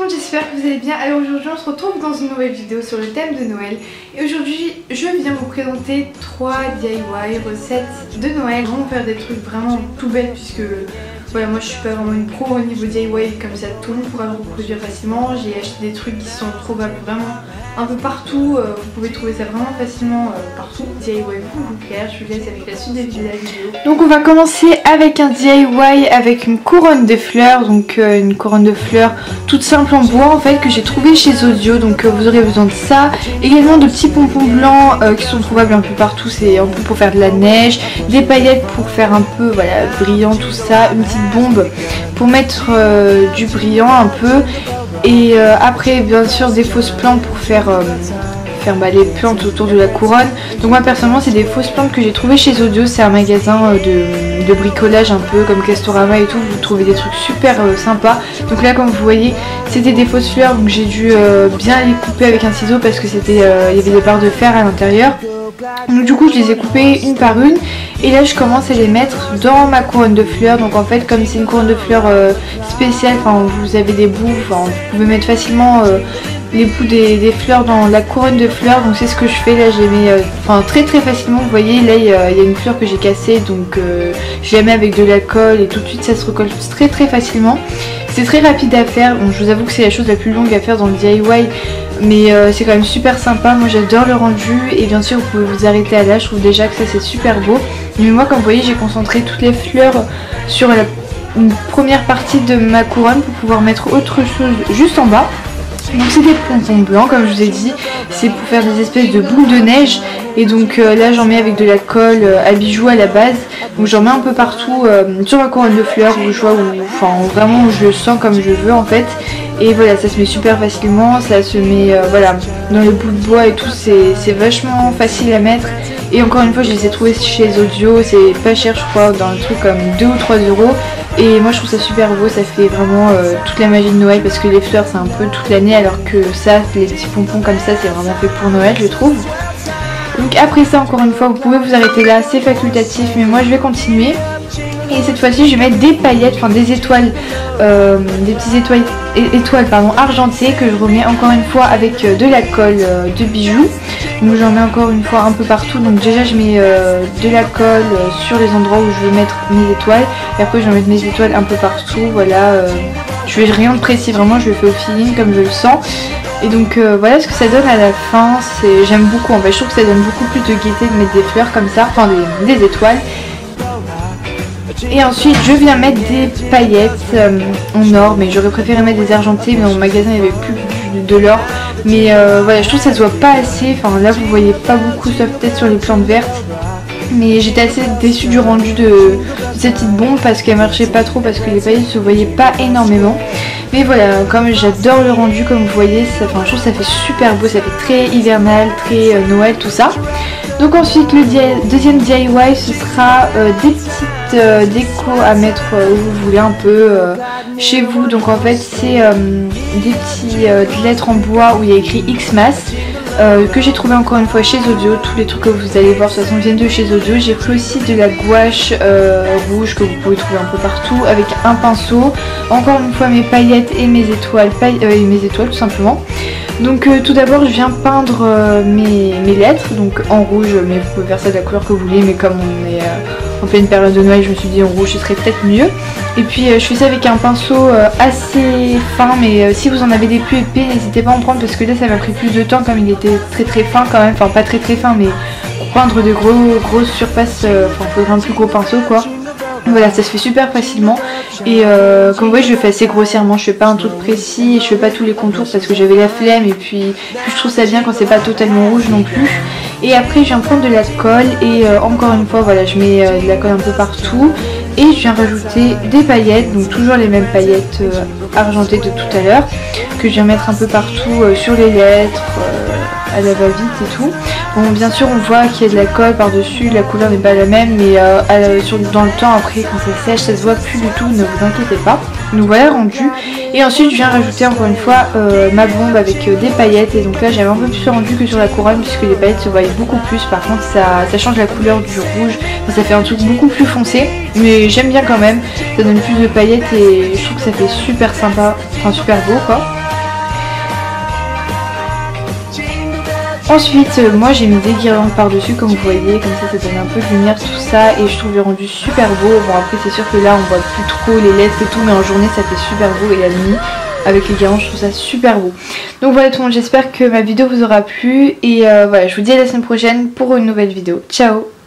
monde, j'espère que vous allez bien. Alors aujourd'hui on se retrouve dans une nouvelle vidéo sur le thème de Noël. Et aujourd'hui je viens vous présenter 3 DIY recettes de Noël. On va faire des trucs vraiment tout bêtes puisque voilà, moi je suis pas vraiment une pro au niveau DIY comme ça, tout le monde pourra le reproduire facilement. J'ai acheté des trucs qui sont trouvables vraiment un peu partout, vous pouvez trouver ça vraiment facilement partout. DIY vous Claire, je vous laisse avec la suite de la vidéo. Donc on va commencer avec un DIY avec une couronne de fleurs, donc une couronne de fleurs toute simple en bois en fait que j'ai trouvé chez Zodio, donc vous aurez besoin de ça. Également de petits pompons blancs qui sont trouvables un peu partout, c'est un peu pour faire de la neige, des paillettes pour faire un peu voilà brillant tout ça, une petite bombe pour mettre du brillant un peu. Et après bien sûr des fausses plantes pour faire les plantes autour de la couronne. Donc moi personnellement c'est des fausses plantes que j'ai trouvées chez Zodio, c'est un magasin de bricolage un peu comme Castorama et tout, vous trouvez des trucs super sympas. Donc là comme vous voyez c'était des fausses fleurs, donc j'ai dû bien les couper avec un ciseau parce que c'était il y avait des barres de fer à l'intérieur. Donc du coup je les ai coupées une par une et là je commence à les mettre dans ma couronne de fleurs. Donc en fait comme c'est une couronne de fleurs spéciale, enfin vous avez des bouts, enfin vous pouvez mettre facilement les bouts des fleurs dans la couronne de fleurs. Donc c'est ce que je fais là, j'ai mis très facilement. Vous voyez là il y a une fleur que j'ai cassée, donc je la mets avec de la colle et tout de suite ça se recolle très facilement. C'est très rapide à faire, bon, je vous avoue que c'est la chose la plus longue à faire dans le DIY, mais c'est quand même super sympa. Moi j'adore le rendu et bien sûr vous pouvez vous arrêter à là, je trouve déjà que ça c'est super beau. Mais moi comme vous voyez j'ai concentré toutes les fleurs sur une première partie de ma couronne pour pouvoir mettre autre chose juste en bas. Donc c'est des pompons blancs comme je vous ai dit, c'est pour faire des espèces de boules de neige. Et donc là j'en mets avec de la colle à bijoux à la base. Donc j'en mets un peu partout sur ma couronne de fleurs où je vois, vraiment où je le sens comme je veux en fait. Et voilà, ça se met super facilement, ça se met voilà dans les bouts de bois et tout, c'est vachement facile à mettre. Et encore une fois je les ai trouvés chez Zodio, c'est pas cher je crois, dans un truc comme 2 ou 3 euros. Et moi je trouve ça super beau, ça fait vraiment toute la magie de Noël parce que les fleurs c'est un peu toute l'année alors que ça, les petits pompons comme ça c'est vraiment fait pour Noël je trouve. Donc après ça encore une fois vous pouvez vous arrêter là, c'est facultatif mais moi je vais continuer. Et cette fois-ci je vais mettre des paillettes, enfin des étoiles, des petites étoiles argentées que je remets encore une fois avec de la colle de bijoux. Donc j'en mets encore une fois un peu partout. Donc déjà je mets de la colle sur les endroits où je veux mettre mes étoiles. Et après je vais mettre mes étoiles un peu partout, voilà. Je fais rien de précis, vraiment je le fais au feeling comme je le sens. Et donc voilà ce que ça donne à la fin, j'aime beaucoup en fait, je trouve que ça donne beaucoup plus de gaieté de mettre des fleurs comme ça, enfin des étoiles. Et ensuite je viens mettre des paillettes en or, mais j'aurais préféré mettre des argentés, mais dans mon magasin il n'y avait plus de l'or. Mais voilà, je trouve que ça se voit pas assez, enfin là vous voyez pas beaucoup sauf peut-être sur les plantes vertes. Mais j'étais assez déçue du rendu de cette petite bombe parce qu'elle marchait pas trop, parce que les paillettes se voyaient pas énormément. Mais voilà, comme j'adore le rendu comme vous voyez, je trouve que ça fait super beau, ça fait très hivernal, très Noël tout ça. Donc ensuite le deuxième DIY ce sera des petites décos à mettre où vous voulez un peu chez vous. Donc en fait c'est des petites lettres en bois où il y a écrit Xmas. Que j'ai trouvé encore une fois chez Zodio. Tous les trucs que vous allez voir de toute façon viennent de chez Zodio. J'ai pris aussi de la gouache rouge que vous pouvez trouver un peu partout avec un pinceau. Encore une fois mes paillettes et mes étoiles, tout simplement. Donc tout d'abord je viens peindre mes lettres donc en rouge, mais vous pouvez faire ça de la couleur que vous voulez, mais comme on est en pleine période de Noël je me suis dit en rouge ce serait peut-être mieux. Et puis je fais ça avec un pinceau assez fin, mais si vous en avez des plus épais n'hésitez pas à en prendre parce que là ça m'a pris plus de temps comme il était très fin quand même, enfin pas très fin, mais pour peindre de grosses surfaces, il faudrait un plus gros pinceau quoi. Voilà, ça se fait super facilement et comme vous voyez je le fais assez grossièrement, je fais pas un truc précis, je fais pas tous les contours parce que j'avais la flemme et puis je trouve ça bien quand c'est pas totalement rouge non plus. Et après je viens prendre de la colle et encore une fois voilà je mets de la colle un peu partout et je viens rajouter des paillettes, donc toujours les mêmes paillettes argentées de tout à l'heure que je viens mettre un peu partout sur les lettres, à la va-vite et tout. Bon bien sûr on voit qu'il y a de la colle par dessus, la couleur n'est pas la même, mais dans le temps après quand ça sèche ça se voit plus du tout, ne vous inquiétez pas. Donc voilà rendu. Et ensuite je viens rajouter encore une fois ma bombe avec des paillettes. Et donc là j'avais un peu plus rendu que sur la couronne puisque les paillettes se voyaient beaucoup plus. Par contre ça change la couleur du rouge, enfin, ça fait un truc beaucoup plus foncé. Mais j'aime bien quand même, ça donne plus de paillettes et je trouve que ça fait super sympa, enfin super beau quoi. Ensuite moi j'ai mis des guirlandes par dessus comme vous voyez, comme ça donne un peu de lumière tout ça et je trouve le rendu super beau. Bon après c'est sûr que là on voit plus trop les lettres et tout, mais en journée ça fait super beau et la nuit avec les guirlandes je trouve ça super beau. Donc voilà tout le monde, j'espère que ma vidéo vous aura plu et voilà, je vous dis à la semaine prochaine pour une nouvelle vidéo. Ciao.